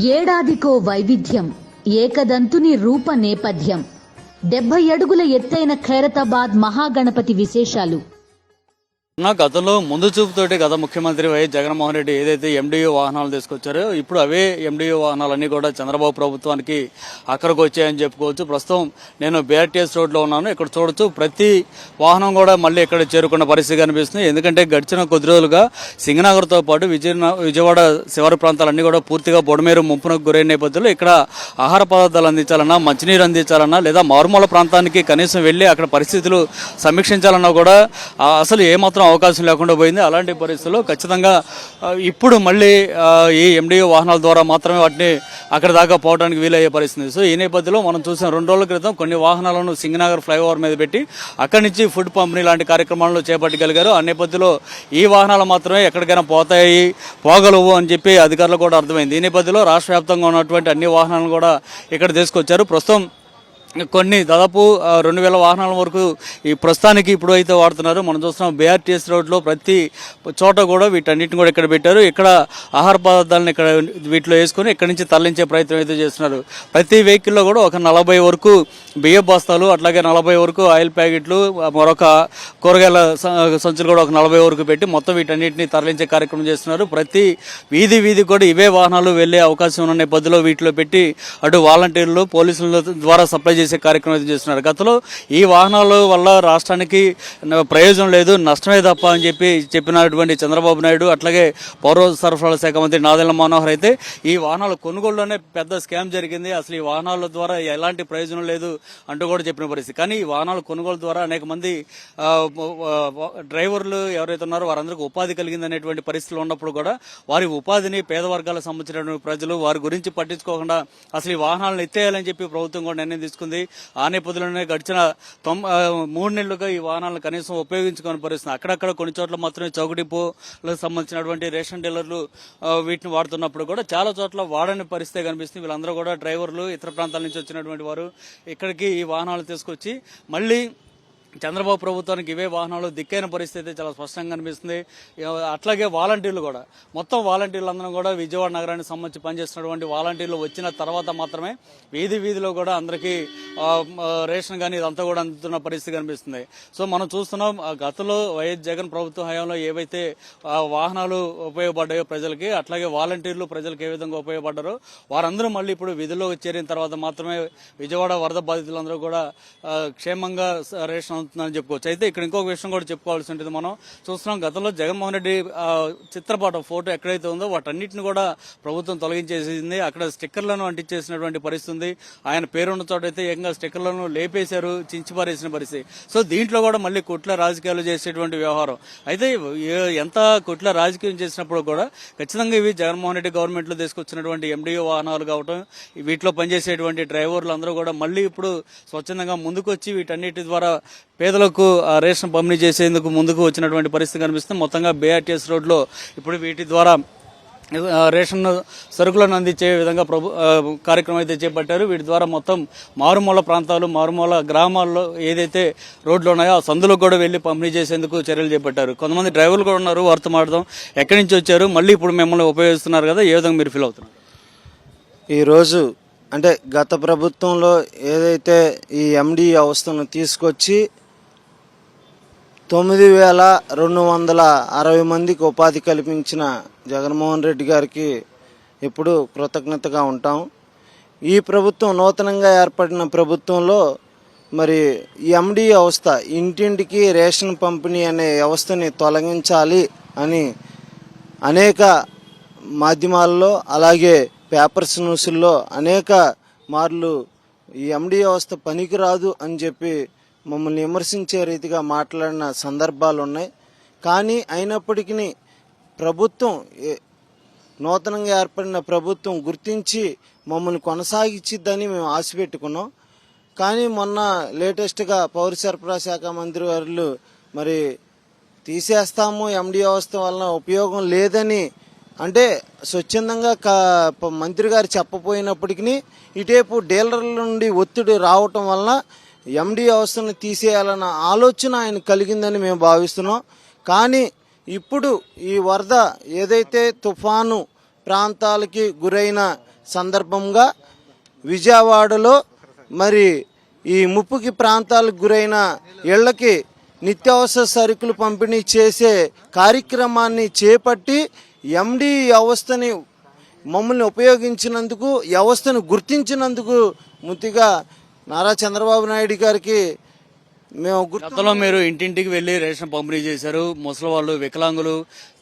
ఏడాదికో వైవిధ్యం, ఏకదంతుని రూప నేపథ్యం. 70 అడుగుల ఎత్తైన ఖైరతాబాద్ మహాగణపతి విశేషాలు. గతంలో ముందు చూపుతోటి గత ముఖ్యమంత్రి వైఎస్ జగన్మోహన్ రెడ్డి ఏదైతే ఎండియూ వాహనాలు తీసుకొచ్చారో ఇప్పుడు అవే ఎండియూ వాహనాలన్నీ కూడా చంద్రబాబు ప్రభుత్వానికి అక్కడికి వచ్చాయని చెప్పుకోవచ్చు. ప్రస్తుతం నేను బీఆర్టీఎస్ రోడ్లో ఉన్నాను. ఇక్కడ చూడొచ్చు ప్రతి వాహనం కూడా మళ్ళీ ఇక్కడ చేరుకున్న పరిస్థితి కనిపిస్తుంది. ఎందుకంటే గడిచిన కొద్ది రోజులుగా సింగనగర్తో పాటు విజయవాడ శివారు ప్రాంతాలన్నీ కూడా పూర్తిగా బొడమేరు ముంపునకు గురైన నేపథ్యంలో ఇక్కడ ఆహార పదార్థాలు అందించాలన్నా, మంచినీరు అందించాలన్నా, లేదా మారుమూల ప్రాంతానికి కనీసం వెళ్ళి అక్కడ పరిస్థితులు సమీక్షించాలన్నా కూడా అసలు ఏమాత్రం అవకాశం లేకుండా పోయింది. అలాంటి పరిస్థితుల్లో ఖచ్చితంగా ఇప్పుడు మళ్ళీ ఈ ఎండియూ వాహనాల ద్వారా మాత్రమే వాటిని అక్కడ దాకా పోవడానికి వీలయ్యే పరిస్థితి. సో ఈ నేపథ్యంలో మనం చూసిన 2 రోజుల క్రితం కొన్ని వాహనాలను సింగనగర్ ఫ్లైఓవర్ మీద పెట్టి అక్కడి నుంచి ఫుడ్ పంపిణీ లాంటి కార్యక్రమాలను చేపట్టగలిగారు. ఆ నేపథ్యంలో ఈ వాహనాలు మాత్రమే ఎక్కడికైనా పోగలవు అని చెప్పి అధికారులు కూడా అర్థమైంది. ఈ నేపథ్యంలో రాష్ట్ర వ్యాప్తంగా ఉన్నటువంటి అన్ని వాహనాలను కూడా ఇక్కడ తీసుకొచ్చారు. ప్రస్తుతం కొన్ని దాదాపు 2000 వాహనాల వరకు ఈ ప్రస్తుతానికి ఇప్పుడు అయితే వాడుతున్నారు. మనం చూస్తున్నాం బీఆర్టీఎస్ రోడ్లో ప్రతి చోట కూడా వీటన్నిటిని కూడా ఇక్కడ పెట్టారు. ఇక్కడ ఆహార పదార్థాలను ఇక్కడ వీటిలో వేసుకొని ఇక్కడి నుంచి తరలించే ప్రయత్నం అయితే చేస్తున్నారు. ప్రతి వెహికల్లో కూడా ఒక 40 వరకు బియ్య బస్తాలు, అట్లాగే 40 వరకు ఆయిల్ ప్యాకెట్లు, మరొక కూరగాయల సంచులు కూడా ఒక 40 వరకు పెట్టి మొత్తం వీటన్నిటిని తరలించే కార్యక్రమం చేస్తున్నారు. ప్రతి వీధి కూడా ఇవే వాహనాలు వెళ్లే అవకాశం ఉన్న నేపథ్యంలో వీటిలో పెట్టి అటు వాలంటీర్లు, పోలీసుల ద్వారా సప్లై చేసే కార్యక్రమం అయితే చేస్తున్నారు. గతంలో ఈ వాహనాల వల్ల రాష్ట్రానికి ప్రయోజనం లేదు, నష్టమే తప్ప అని చెప్పినటువంటి చంద్రబాబు నాయుడు, అట్లాగే పౌర సరఫరాల శాఖ మంత్రి నాదెళ్ల మనోహర్ అయితే ఈ వాహనాల కొనుగోలులోనే పెద్ద స్కామ్ జరిగింది, అసలు ఈ వాహనాల ద్వారా ఎలాంటి ప్రయోజనం లేదు అంటూ కూడా చెప్పిన పరిస్థితి. కానీ ఈ వాహనాల కొనుగోలు ద్వారా అనేక మంది డ్రైవర్లు ఎవరైతే ఉన్నారో వారందరికీ ఉపాధి కలిగింది అనేటువంటి పరిస్థితులు ఉన్నప్పుడు కూడా వారి ఉపాధిని పేద వర్గాలకు సంబంధించినటువంటి ప్రజలు వారి గురించి పట్టించుకోకుండా అసలు ఈ వాహనాలను ఎత్తేయాలని చెప్పి ప్రభుత్వం కూడా నిర్ణయం తీసుకుంది. ఆ నేపథ్యంలోనే గడిచిన 3 నెలలుగా ఈ వాహనాలను కనీసం ఉపయోగించుకొని పరిస్థితుంది. అక్కడక్కడ కొన్ని చోట్ల మాత్రమే చౌక డిపోలకు సంబంధించినటువంటి రేషన్ డీలర్లు వీటిని వాడుతున్నప్పుడు కూడా చాలా చోట్ల వాడని పరిస్థితి కనిపిస్తుంది. వీళ్ళందరూ కూడా డ్రైవర్లు, ఇతర ప్రాంతాల నుంచి వచ్చినటువంటి వారు ఇక్కడికి ఈ వాహనాలు తీసుకొచ్చి మళ్ళీ చంద్రబాబు ప్రభుత్వానికి ఇవే వాహనాలు దిక్కైన పరిస్థితి చాలా స్పష్టంగా కనిపిస్తుంది. అట్లాగే వాలంటీర్లు కూడా మొత్తం వాలంటీర్లందరూ కూడా విజయవాడ నగరానికి సంబంధించి పనిచేస్తున్నటువంటి వాలంటీర్లు వచ్చిన తర్వాత మాత్రమే వీధిలో కూడా అందరికీ రేషన్ కానీ ఇదంతా కూడా అందుతున్న పరిస్థితి కనిపిస్తుంది. సో మనం చూస్తున్నాం గతంలో వైఎస్ జగన్ ప్రభుత్వ హయాంలో ఏవైతే వాహనాలు ఉపయోగపడ్డాయో ప్రజలకి, అట్లాగే వాలంటీర్లు ప్రజలకు ఏ విధంగా ఉపయోగపడ్డారో వారందరూ మళ్ళీ ఇప్పుడు విధుల్లోకి చేరిన తర్వాత మాత్రమే విజయవాడ వరద బాధితులందరూ కూడా క్షేమంగా రేషన్ అని చెప్పుకోవచ్చు. అయితే ఇక్కడ ఇంకొక విషయం కూడా చెప్పుకోవాల్సి ఉంటుంది. మనం చూస్తున్నాం గతంలో జగన్మోహన్ రెడ్డి చిత్రపటం ఫోటో ఎక్కడైతే ఉందో వాటన్నిటిని కూడా ప్రభుత్వం తొలగించేసింది. అక్కడ స్టిక్కర్లను అంటించేసినటువంటి పరిస్థితి ఉంది. ఆయన పేరున్న చోట అయితే ఏకంగా స్టిక్కర్లను లేపేశారు, చించిపారేసిన పరిస్థితి. సో దీంట్లో కూడా మళ్ళీ కుట్ల రాజకీయాలు చేసేటువంటి వ్యవహారం. అయితే ఎంత కుట్ల రాజకీయం చేసినప్పుడు కూడా ఖచ్చితంగా ఇవి జగన్మోహన్ రెడ్డి గవర్నమెంట్ లో తీసుకొచ్చినటువంటి ఎండిఓ వాహనాలు కావటం, వీటిలో పనిచేసేటువంటి డ్రైవర్లు అందరూ కూడా మళ్ళీ ఇప్పుడు స్వచ్ఛందంగా ముందుకొచ్చి వీటన్నిటి ద్వారా పేదలకు రేషన్ పంపిణీ చేసేందుకు ముందుకు వచ్చినటువంటి పరిస్థితి కనిపిస్తుంది. మొత్తంగా బీఆర్టీఎస్ రోడ్లో ఇప్పుడు వీటి ద్వారా రేషన్ సరుకులను అందించే విధంగా కార్యక్రమం అయితే చేపట్టారు. వీటి ద్వారా మొత్తం మారుమూల ప్రాంతాలు, మారుమూల గ్రామాల్లో ఏదైతే రోడ్లు ఉన్నాయో ఆ సందులకు కూడా వెళ్లి పంపిణీ చేసేందుకు చర్యలు చేపట్టారు. కొంతమంది డ్రైవర్లు కూడా ఉన్నారు, వారితో మాట్లాడదాం. ఎక్కడి నుంచి వచ్చారు, మళ్ళీ ఇప్పుడు మిమ్మల్ని ఉపయోగిస్తున్నారు కదా, ఏ విధంగా మీరు ఫీల్ అవుతున్నారు? ఈరోజు అంటే గత ప్రభుత్వంలో ఏదైతే ఈ ఎండి వ్యవస్థను తీసుకొచ్చి 9260 మందికి ఉపాధి కల్పించిన జగన్మోహన్ రెడ్డి గారికి ఎప్పుడు కృతజ్ఞతగా ఉంటాం. ఈ ప్రభుత్వం నూతనంగా ఏర్పడిన ప్రభుత్వంలో మరి ఈ ఎండి వ్యవస్థ ఇంటింటికి రేషన్ పంపిణీ అనే వ్యవస్థని తొలగించాలి అని అనేక మాధ్యమాల్లో అలాగే పేపర్స్ న్యూస్ల్లో అనేక మార్లు ఈ ఎండి వ్యవస్థ పనికిరాదు అని చెప్పి మమ్మల్ని విమర్శించే రీతిగా మాట్లాడిన సందర్భాలు ఉన్నాయి. కానీ అయినప్పటికీ ప్రభుత్వం నూతనంగా ఏర్పడిన ప్రభుత్వం గుర్తించి మమ్మల్ని కొనసాగించిద్దని మేము ఆశ పెట్టుకున్నాం. కానీ మొన్న లేటెస్ట్గా పౌర సరఫరా శాఖ మంత్రి వారు మరి తీసేస్తాము, ఎండి వ్యవస్థ వలన ఉపయోగం లేదని అంటే స్వచ్ఛందంగా మంత్రి గారు చెప్పపోయినప్పటికీ ఇటేపు డీలర్ల నుండి ఒత్తిడి రావటం వలన ఎండి వ్యవస్థను తీసేయాలన్న ఆలోచన ఆయన కలిగిందని మేము భావిస్తున్నాం. కానీ ఇప్పుడు ఈ వరద ఏదైతే తుఫాను ప్రాంతాలకి గురైన సందర్భంగా విజయవాడలో మరి ఈ ముప్పుకి ప్రాంతాలకు గురైన ఇళ్లకి నిత్యావసర సరుకులు పంపిణీ చేసే కార్యక్రమాన్ని చేపట్టి ఎండి వ్యవస్థని మమ్మల్ని ఉపయోగించినందుకు, వ్యవస్థను గుర్తించినందుకు ముద్దుగా నారా చంద్రబాబు నాయుడు గారికి మేము గతంలో మీరు ఇంటింటికి వెళ్లి రేషన్ పంపిణీ చేశారు. ముసలి వాళ్ళు, వికలాంగులు,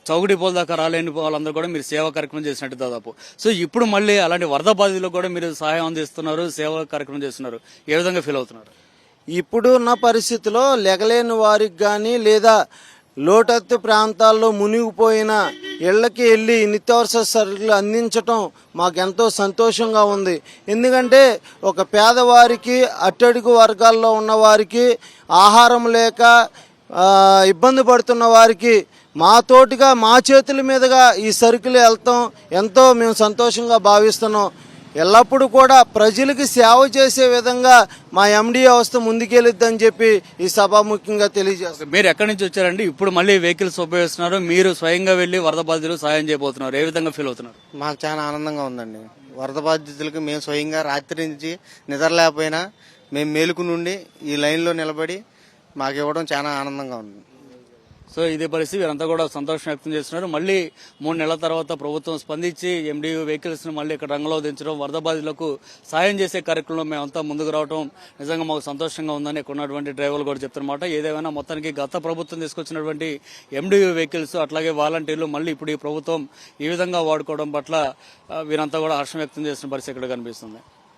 చౌకటి పోల దాకా రాలేని వాళ్ళందరూ కూడా మీరు సేవా కార్యక్రమం చేసినట్టు దాదాపు. సో ఇప్పుడు మళ్ళీ అలాంటి వరద బాధితులకు కూడా మీరు సహాయం అందిస్తున్నారు, సేవా కార్యక్రమం చేస్తున్నారు. ఏ విధంగా ఫీల్ అవుతున్నారు? ఇప్పుడు ఉన్న పరిస్థితిలో లెగలేని వారికి కానీ లేదా లోతట్టు ప్రాంతాల్లో మునిగిపోయిన ఇళ్లకి వెళ్ళి నిత్యావసర సరుకులు అందించటం మాకెంతో సంతోషంగా ఉంది. ఎందుకంటే ఒక పేదవారికి, అట్టడుగు వర్గాల్లో ఉన్న వారికి, ఆహారం లేక ఇబ్బంది పడుతున్న వారికి మా తోటిగా మా చేతుల మీదుగా ఈ సరుకులు వెళ్తాం ఎంతో మేము సంతోషంగా భావిస్తున్నాం. ఎల్లప్పుడూ కూడా ప్రజలకు సేవ చేసే విధంగా మా ఎండి వ్యవస్థ ముందుకెళ్ళిద్దని చెప్పి ఈ సభాముఖ్యంగా తెలియజేస్తారు. మీరు ఎక్కడి నుంచి వచ్చారండి? ఇప్పుడు మళ్ళీ వెహికల్స్ ఉపయోగిస్తున్నారు, మీరు స్వయంగా వెళ్లి వరద బాధితులు సాయం చేయబోతున్నారు. ఏ విధంగా ఫీల్ అవుతున్నారు? మాకు చాలా ఆనందంగా ఉందండి. వరద బాధితులకు మేము స్వయంగా రాత్రి నుంచి నిద్ర లేకపోయినా మేము మేలుకు నుండి ఈ లైన్లో నిలబడి మాకు ఇవ్వడం చాలా ఆనందంగా ఉంది. సో ఇదే పరిస్థితి, వీరంతా కూడా సంతోషం వ్యక్తం చేస్తున్నారు. మళ్ళీ 3 నెలల తర్వాత ప్రభుత్వం స్పందించి ఎండియూ వెహికల్స్ ను మళ్ళీ ఇక్కడ రంగంలో దించడం, వరద బాధితులకు సాయం చేసే కార్యక్రమంలో మేమంతా ముందుకు రావడం నిజంగా మాకు సంతోషంగా ఉందని ఇక్కడ ఉన్నటువంటి డ్రైవర్లు కూడా చెప్తున్నమాట. ఏదేమైనా మొత్తానికి గత ప్రభుత్వం తీసుకొచ్చినటువంటి ఎండియూ వెహికల్స్ అట్లాగే వాలంటీర్లు మళ్ళీ ఇప్పుడు ఈ ప్రభుత్వం ఈ విధంగా వాడుకోవడం పట్ల వీరంతా కూడా హర్షం వ్యక్తం చేసిన పరిస్థితి ఇక్కడ కనిపిస్తుంది.